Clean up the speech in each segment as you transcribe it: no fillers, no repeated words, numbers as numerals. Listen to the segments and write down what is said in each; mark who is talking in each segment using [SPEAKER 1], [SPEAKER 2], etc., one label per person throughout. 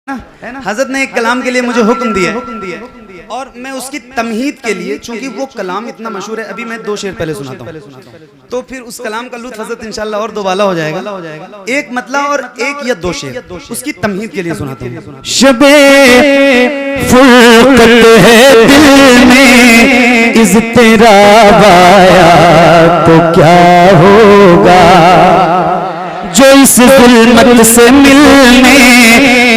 [SPEAKER 1] है ना। हज़रत ने एक कलाम के लिए मुझे हुक्म दिया और मैं उसकी तमहीद के लिए, चूंकि वो कलाम इतना मशहूर है, अभी मैं दो शेर पहले सुनाता हूँ तो फिर उस कलाम का लुत्फ हज़रत इंशाअल्लाह और दोबाला हो जाएगा। एक मतला और एक या दो शेर उसकी तमहीद के लिए सुनाता हूँ।
[SPEAKER 2] शबे फुर्कत है दिल में इज़्तिराब आया तो क्या होगा, जो इस ज़ुल्मत से मिलने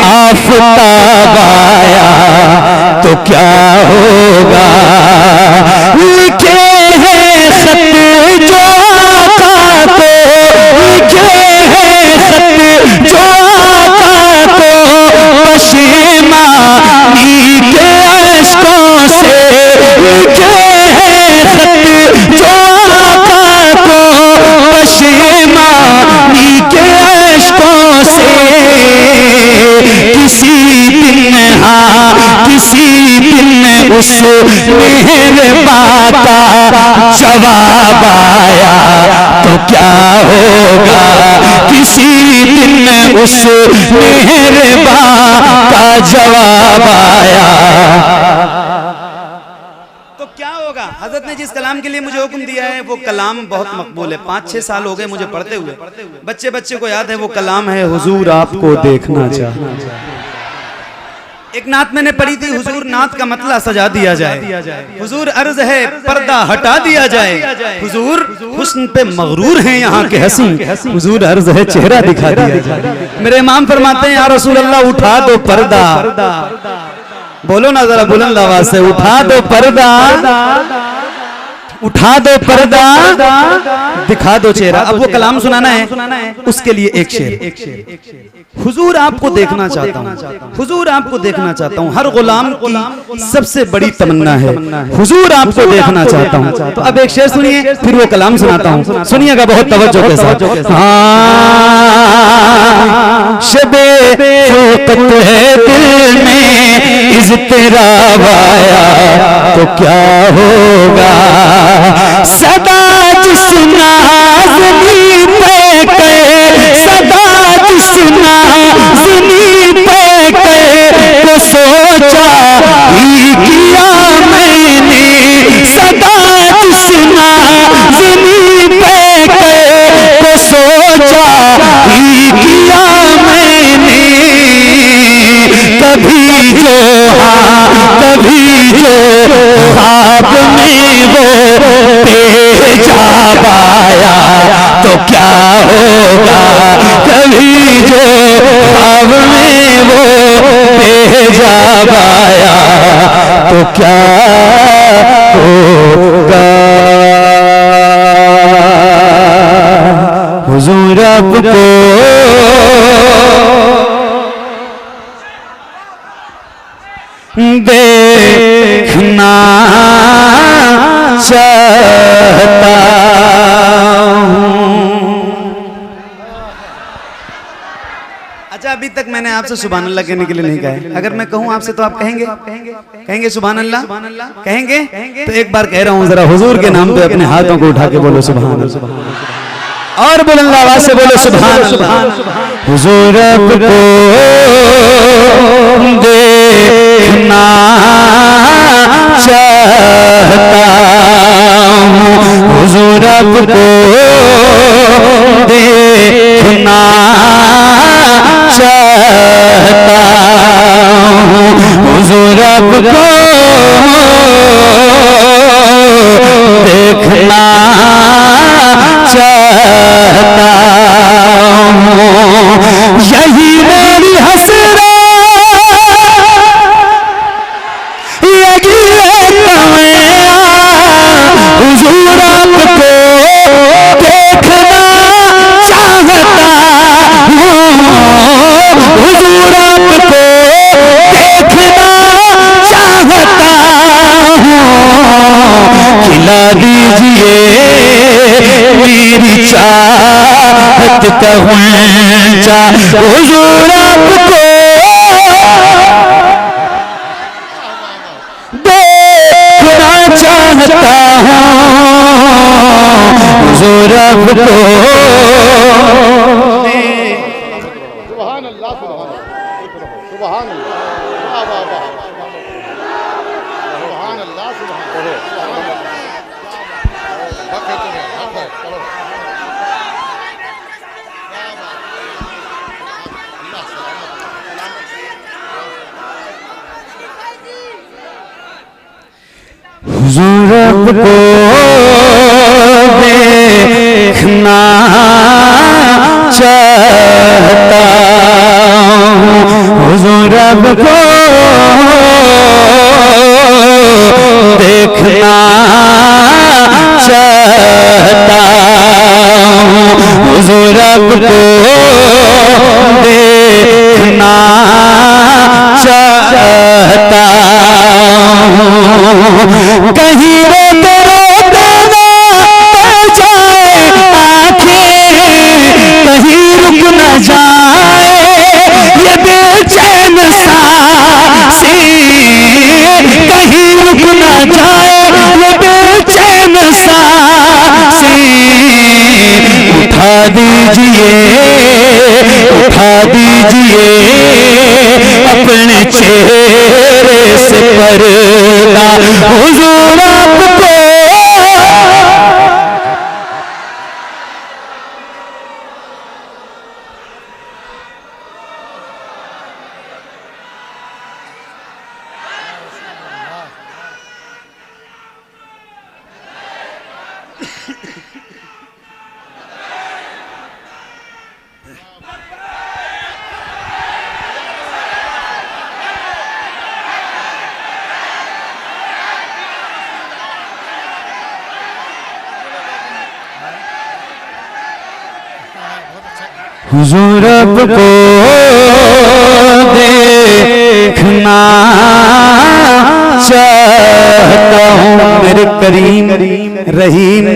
[SPEAKER 2] आफ़ताब आया तो क्या होगा। लिखे हैं खत जो आका को, लिखे हैं खत जो आका को, पशेमानी के अश्कों से। लिखे हैं खत जो आका को, पशेमानी के अश्कों से। किसी दिन किसी दिन उस मेहरबान का जवाब आया तो क्या होगा। किसी दिन उस मेहरबान का जवाब आया
[SPEAKER 1] तो क्या होगा। हज़रत ने जिस कलाम के लिए मुझे हुक्म दिया है वो कलाम बहुत मकबूल है। 5-6 साल हो गए मुझे पढ़ते हुए, बच्चे बच्चे को याद है वो कलाम है हुजूर आपको देखना चाहता। एक नात मैंने पढ़ी थी, हुजूर नात का मतला सजा दिया जाए, हुजूर अर्ज है पर्दा हटा दिया जाए, हुजूर हुस्न पे मगरूर हैं यहाँ के हसीन, हुजूर अर्ज है चेहरा दिखा दिया जाए। मेरे इमाम फरमाते हैं या रसूल अल्लाह उठा दो पर्दा, बोलो ना जरा बुलंद आवाज से, उठा दो पर्दा, उठा दो पर्दा, दिखा दो चेहरा। अब वो कलाम सुनाना है, उसके लिए एक शेर। हुजूर आपको देखना चाहता हूँ, हुजूर आपको देखना चाहता हूँ, हर गुलाम की सबसे बड़ी तमन्ना है, हुजूर आपको देखना चाहता हूँ। तो अब एक शेर सुनिए फिर वो कलाम सुनाता हूँ, सुनिएगा बहुत तवज्जो के साथ।
[SPEAKER 2] शबे फुर्कत है दिल में इज़्तिराब आया तो क्या होगा। सदा जिस नाज़नी पे कहे, सदा जिस नाज़नी पे कहे तो सोचा ही किया मैंने। सदा जिस नाज़नी पे कहे तो सोचा ही किया मैंने। कभी जो कभी जो ख्वाब में वो तेजाब आया तो क्या होगा। कभी जो ख्वाब में वो तेजाब आया तो क्या होगा। हुजूर आपको देखना चाहता हूँ।
[SPEAKER 1] अच्छा अभी तक मैंने आपसे सुभान अल्लाह कहने के लिए नहीं कहा है, अगर मैं कहूँ आपसे तो आप कहेंगे, कहेंगे सुभान अल्लाह, कहेंगे। तो एक बार कह रहा हूँ जरा हुजूर के नाम पे अपने हाथों को उठा के बोलो सुभान अल्लाह, और बुलंद आवाज से बोलो सुभान अल्लाह।
[SPEAKER 2] हुजूर आपको देखना चाहता हूँ। हुजूर आपको देखना चाहता हूँ। हुजूर आपको देखना चाहता हूँ। यही मेरी हसरत, यही तमन्ना, हुजूर आपको देखना चाहता हूँ। हुजूर आपको देखना चाहता हूँ। खिला दीजिए मेरी चाहत का गुंचा, हुजूर आपको देखना चाहता हूँ। हुजूर आपको हुजूर को देखना चाहता हूँ, हुजूर को देखना चाहता हूँ, हुजूर को देखना चाहता हूँ। कहीं रोते रोते ना जाए आंखें, कहीं रुक न जाए ये बेचैन सांसें, कहीं रुक न जाए ये बेचैन सांसें। उठा दीजिए अपने चेहरे से पर्दा, हुजूर आपको हुजूर को देखना चाहता हूँ। मेरे करीम रहीम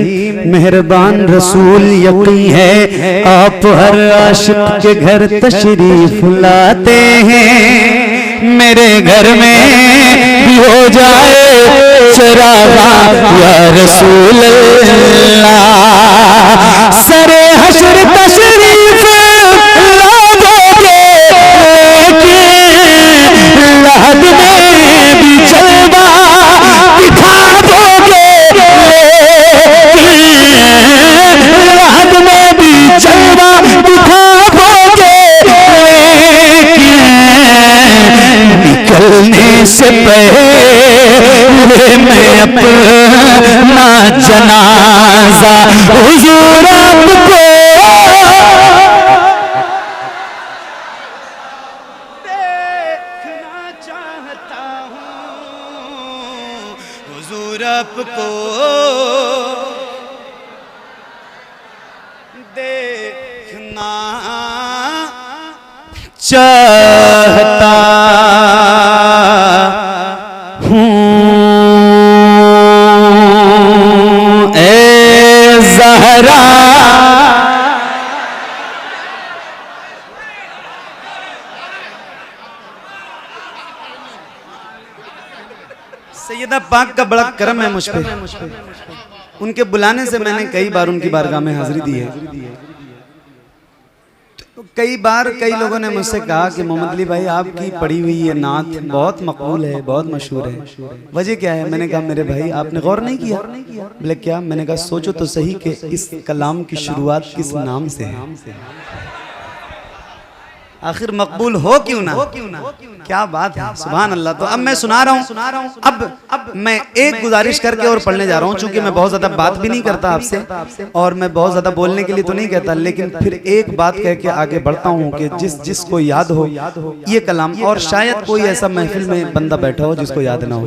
[SPEAKER 2] मेहरबान रसूल यकीन है आप हर आशिक के घर तशरीफ लाते हैं। मेरे घर में भी हो जाए चरागा या रसूल अल्लाह, सरे हश्र तशरीफ लाओगे, लेकिन लहद में भी जलवा दिखा दोगे, लहद में भी जलवा दिखा दोगे, निकलने से पहले मैं अपना जनाजा हुजूर आपको
[SPEAKER 1] देखना चाहता हूँ, हुजूर आपको देखना
[SPEAKER 2] चाहता हूँ। ए ज़हरा
[SPEAKER 1] सैयदा पाक का बड़ा करम है मुझ पे, उनके बुलाने से मैंने कई बार उनकी बारगाह में हाजिरी दी है। तो कई बार कई लोगों ने मुझसे कहा कि मोहम्मद अली भाई आपकी पढ़ी हुई ये नात बहुत मकबूल है, बहुत मशहूर है, वजह क्या है? मैंने कहा मेरे भाई आपने गौर नहीं किया? बोले क्या? मैंने कहा सोचो तो सही कि इस कलाम की शुरुआत किस नाम से है, आखिर मकबूल हो क्यों ना? क्या बात है, सुभान अल्लाह। तो अब मैं सुना रहा हूँ। अब मैं एक गुजारिश करके और पढ़ने जा रहा हूँ, चूंकि मैं बहुत ज्यादा बात भी नहीं करता आपसे और मैं बहुत ज्यादा बोलने के लिए तो नहीं कहता, लेकिन फिर एक बात कह के आगे बढ़ता हूँ कि जिसको याद हो ये कलाम, और शायद कोई ऐसा महफिल में बंदा बैठा हो जिसको याद ना हो,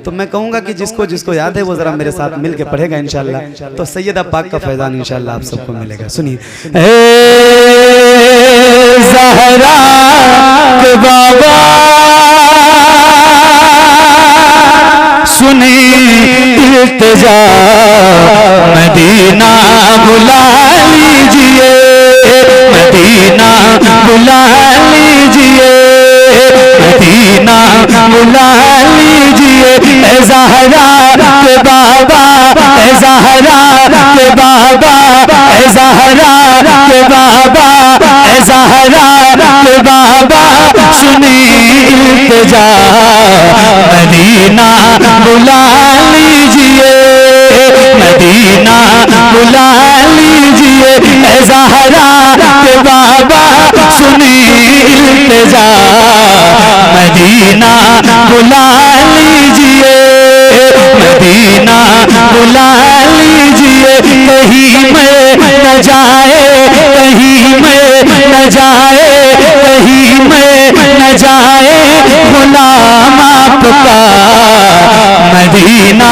[SPEAKER 1] तो मैं कहूँगा कि जिसको याद है वो जरा मेरे साथ मिल के पढ़ेगा इंशाल्लाह, तो सैयदा पाक का फैजान इंशाल्लाह आप सबको मिलेगा। सुनिए।
[SPEAKER 2] ज़हरा के बाबा सुनी इल्तिजा, मदीना बुला लीजिए, मदीना बुला लीजिए, मदीना बुला लीजिए। ज़हरा के बाबा, ज़हरा के बाबा, ज़हरा के बाबा, ज़हरा के बाबा, सुने इल्तिजा, मदीना बुला लीजिए, मदीना बुला लीजिए, ऐ ज़हरा के बाबा सुने इल्तिजा, मदीना बुला लीजिए, मदीना बुला लीजिए, कहीं में न जाए, कहीं में न जाए, कहीं में न जाए गुलाम आपका, मदीना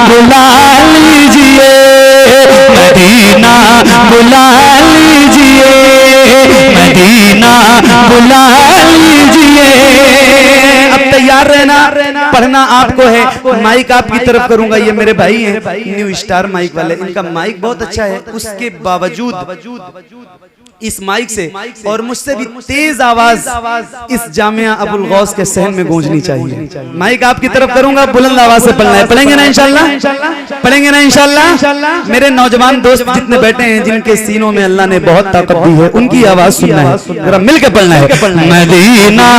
[SPEAKER 2] बुला लीजिए, मदीना बुला लीजिए, मदीना बुला लीजिए।
[SPEAKER 1] अब तैयार रहना, पढ़ना आपको है। माइक आपकी तरफ करूंगा, ये मेरे भाई हैं न्यू स्टार माइक वाले, इनका माइक बहुत अच्छा है, उसके बावजूद इस माइक से और मुझसे भी तेज आवाज इस जामिया अबुल गौस के सहन में गूंजनी चाहिए। माइक आपकी तरफ करूंगा, बुलंद आवाज से पढ़ना है। पढ़ेंगे ना इंशाल्लाह? पढ़ेंगे ना इंशाल्लाह? मेरे नौजवान दोस्त जितने बैठे हैं, जिनके सीनों में अल्लाह ने बहुत ताकत दी है, उनकी आवाज सुनना है, जरा मिलकर पढ़ना है।
[SPEAKER 2] मदीना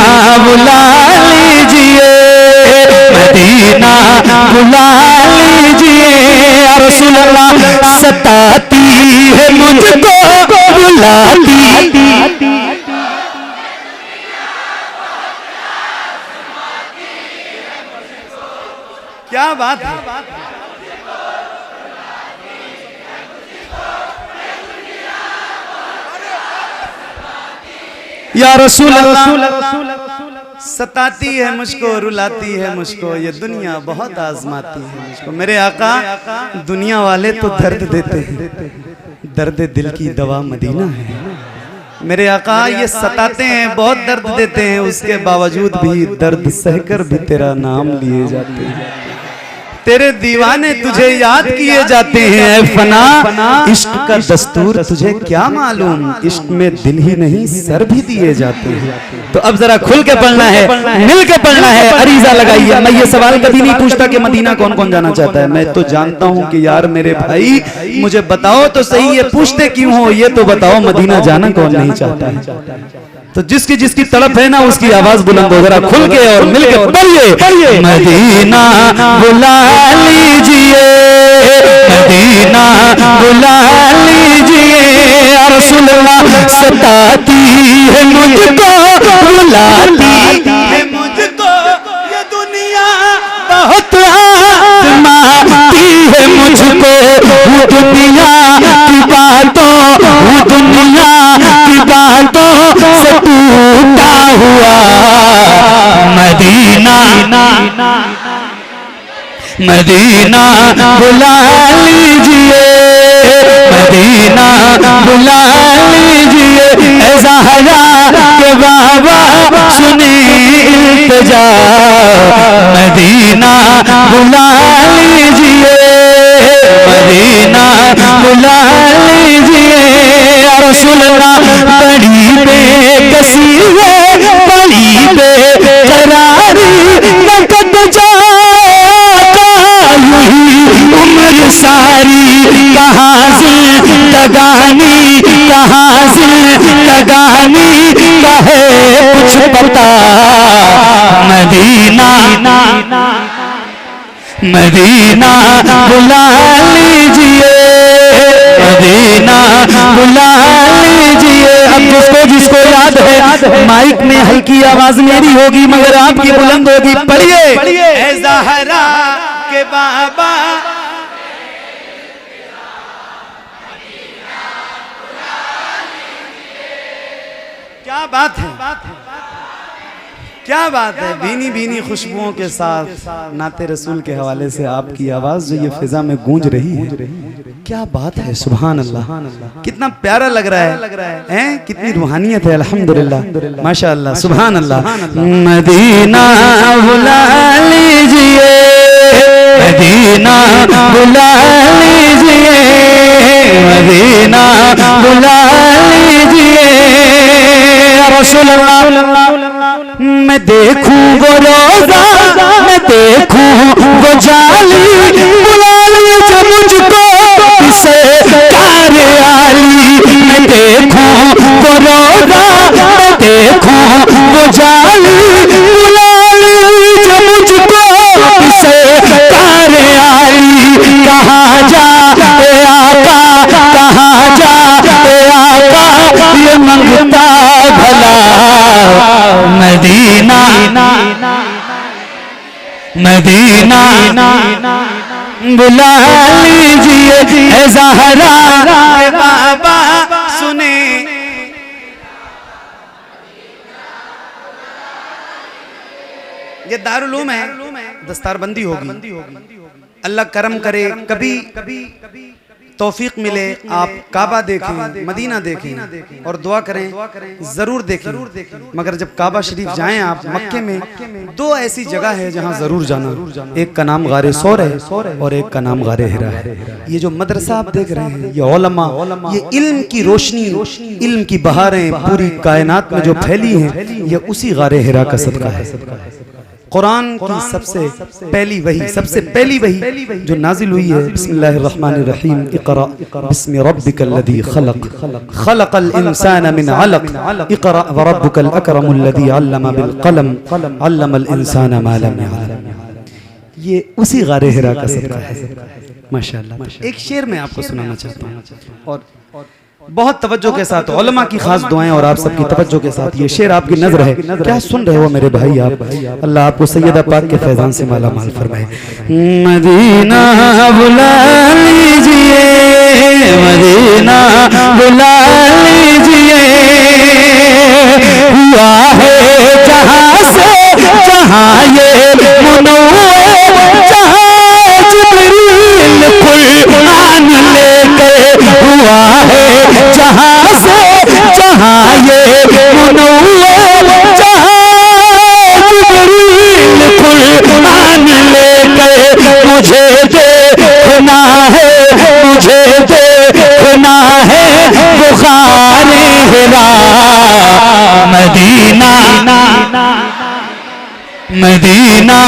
[SPEAKER 2] बुला लीजिए, मदीना बुला लीजिए, या रसूल अल्लाह सताती है मुझको बुलाती,
[SPEAKER 1] क्या बात है।
[SPEAKER 2] या रसूल अल्लाह
[SPEAKER 1] सताती है मुझको, रुलाती है मुझको, ये दुनिया बहुत आजमाती है मुझको। मेरे आका दुनिया वाले तो दर्द देते हैं, दर्द दिल की दवा मदीना है। मेरे आका ये सताते हैं, बहुत दर्द देते हैं, उसके बावजूद भी दर्द सहकर भी तेरा नाम लिए जाते हैं। तेरे दीवाने तुझे याद किए जाते हैं, फना इश्क का दस्तूर तुझे क्या मालूम, इश्क में दिल ही नहीं सर भी दिए जाते हैं। तो अब जरा खुल के पढ़ना है, मिल के पढ़ना है, अरीजा लगाइए। मैं ये सवाल कभी नहीं पूछता कि मदीना कौन कौन जाना चाहता है, मैं तो जानता हूँ कि यार मेरे भाई मुझे बताओ तो सही, ये पूछते क्यों हो, ये तो बताओ मदीना जाना कौन नहीं चाहता है। तो जिसकी जिसकी तड़प है ना, उसकी आवाज बुलंद हो, जरा खुल के और मिल के पढ़िए।
[SPEAKER 2] मदीना बुला लीजिए, मदीना बुला लीजिए, या रसूल अल्लाह सताती है मुझको बुलाती
[SPEAKER 1] है मुझको, ये दुनिया
[SPEAKER 2] बहुत आजमाती है मुझको, वो दुनिया की बातों, वो दुनिया की बातों से टूटा हुआ मदीना, मदीना बुला लीजिए, मदीना बुला लीजिए, ऐ ज़हरा के बाबा सुने इल्तिजा, मदीना बुला लीजिए, मदीना बुला लीजिए, या रसूल अल्लाह बड़ी बेकसी है, बड़ी बेकरारी, नकद जाता यूं उम्र सारी, कहाँ जिंदगानी, कहाँ जिंदगानी कहे कुछ पता, मदीना, मदीना बुला लीजिए, मदीना बुला लीजिए। अब जिसको जिसको याद है, माइक में हल्की आवाज मेरी होगी मगर आपकी बुलंद होगी। पढ़िए।
[SPEAKER 1] ऐ ज़हरा के बाबा क्या बात है, क्या बात है। भीनी भीनी खुशबुओं के साथ नाते रसूल के हवाले से आपकी आवाज जो ये फिजा में गूंज रही है, क्या बात है। सुभान अल्लाह, कितना प्यारा लग रहा है, हैं? कितनी रूहानियत है। अल्हम्दुलिल्लाह, माशाअल्लाह, सुभान अल्लाह।
[SPEAKER 2] मदीना बुला लीजिए, मदीना बुला लीजिए, मदीना बुला लीजिए, रसूल अल्लाह मैं देखूं वो रोजा, मैं देखूं वो जाली, बुला लीजिए मुझको इसे कार आली, मैं देखूं वो रोजा, मैं देखूं वो जाली, मदीना मदीना बुला लीजिए ए ज़हरा
[SPEAKER 1] बाबा सुने। ये दारुल उलूम है, दस्तारबंदी होगी। अल्लाह करम करे, कभी तौफीक मिले, आप काबा देखें, मदीना देखें और दुआ करें, जरूर देखें। मगर जब काबा शरीफ जाएं आप, मक्के में दो ऐसी जगह है जहां जरूर जाना। एक का नाम गारे सौर है और एक का नाम गारे हिरा है। ये जो मदरसा आप देख रहे हैं, ये उलमा, ये इल्म की रोशनी, इल्म की बहारें पूरी कायनात में जो फैली हैं, ये उसी गारे हिरा का सदका है। कुरान की सबसे पहली वही, सबसे पहली वही जो नाजिल हुई है, बिस्मिल्लाहिर्रहमानिर्रहीम, इक़रा बिस्मि रब्बिकल्लज़ी खलक़ खलक़ल इंसान मिन अलक़ इक़रा व रब्बुकल अकरमुल्लज़ी अल्लम बिल कलम अल्लमल इंसान मा लम यअलम। ये उसी गारे हिरा का सदका है माशाअल्लाह। एक शेर मैं आपको सुनाना चाहता हूँ और बहुत तवज्जो के साथ, उलमा की खास दुआएं और आप सबकी तवज्जो के साथ ये शेर आपकी नजर है। क्या सुन रहे हो मेरे भाई आप? अल्लाह आपको सैयदा पाक के फैजान से माला माल फरमाए।
[SPEAKER 2] मदीना बुला लीजिए, मदीना बुला लीजिए, हुआ है जहां से जहां ये मुनव्वर, जहां जिब्रील कुरान लेकर हुआ है जहां से जहां ये मुनव्वर, जहां जिब्रील कुरान लेकर मुझे देखना है, मुझे देखना है बुखारे हिरा। मदीना मदीना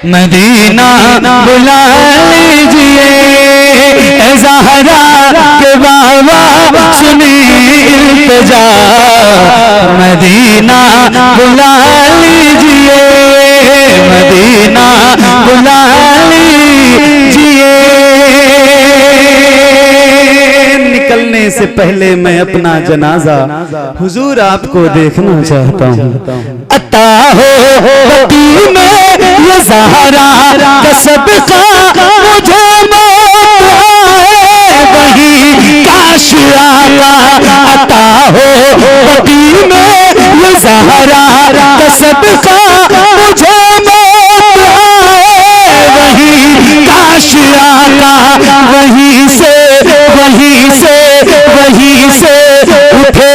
[SPEAKER 2] मदीना बुला लीजिए ए ज़हरा के बाबा सुनी इल्तिजा। मदीना बुला लीजिए, मदीना बुला लीजिए।
[SPEAKER 1] निकलने से पहले मैं अपना जनाजा हुजूर आपको देखना चाहता हूँ।
[SPEAKER 2] अता हो बती में ये ज़हरा का सदका मुझे वही काश आका। अता हो बती में ये ज़हरा का सदका मुझे वही काश आका। वहीं से उठे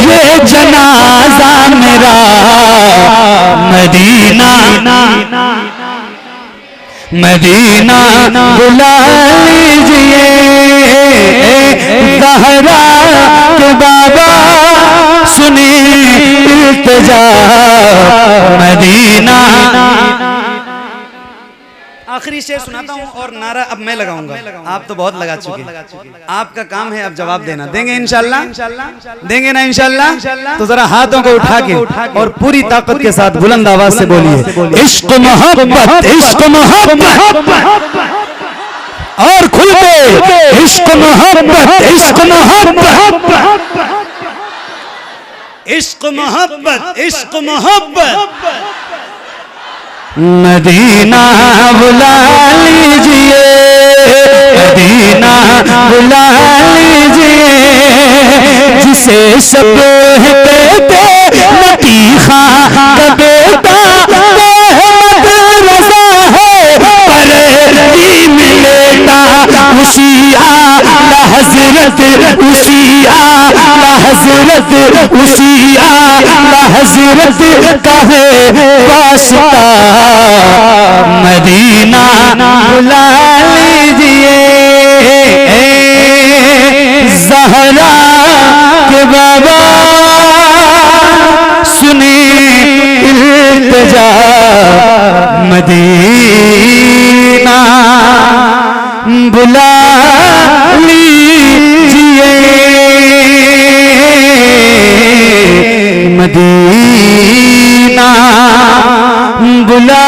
[SPEAKER 2] ये जनाजा मेरा। मदीना मदीना बुला लीजिए ज़हरा के बाबा सुनी इल्तिजा। मदीना।
[SPEAKER 1] आखिरी शेर सुनाता हूँ और नारा अब मैं लगाऊंगा, आप तो बहुत लगा चुके हैं। आपका काम है अब जवाब देना। देंगे इंशाल्लाह? देंगे ना इंशाल्लाह? तो जरा हाथों को उठा के और पूरी ताकत के साथ बुलंद आवाज से बोलिए,
[SPEAKER 2] इश्क मोहब्बत, इश्क मोहब्बत और खुल के इश्क मोहब्बत, इश्क मोहब्बत,
[SPEAKER 1] इश्क मोहब्बत, इश्क मोहब्बत।
[SPEAKER 2] मदीना बुला लीजिए, मदीना बुला लीजिए, जिसे सब कहते लतीखा का बेटा अहमद रज़ा है, बरेली में लेटा उसी आला हज़रत, उसी आला हज़रत, उसी आला हज़रत का है वास्ता। मदीना बुला लीजिए ज़हरा के बाबा सुनी इल्तिजा। मदीना बुला लीजिए, मदीना बुला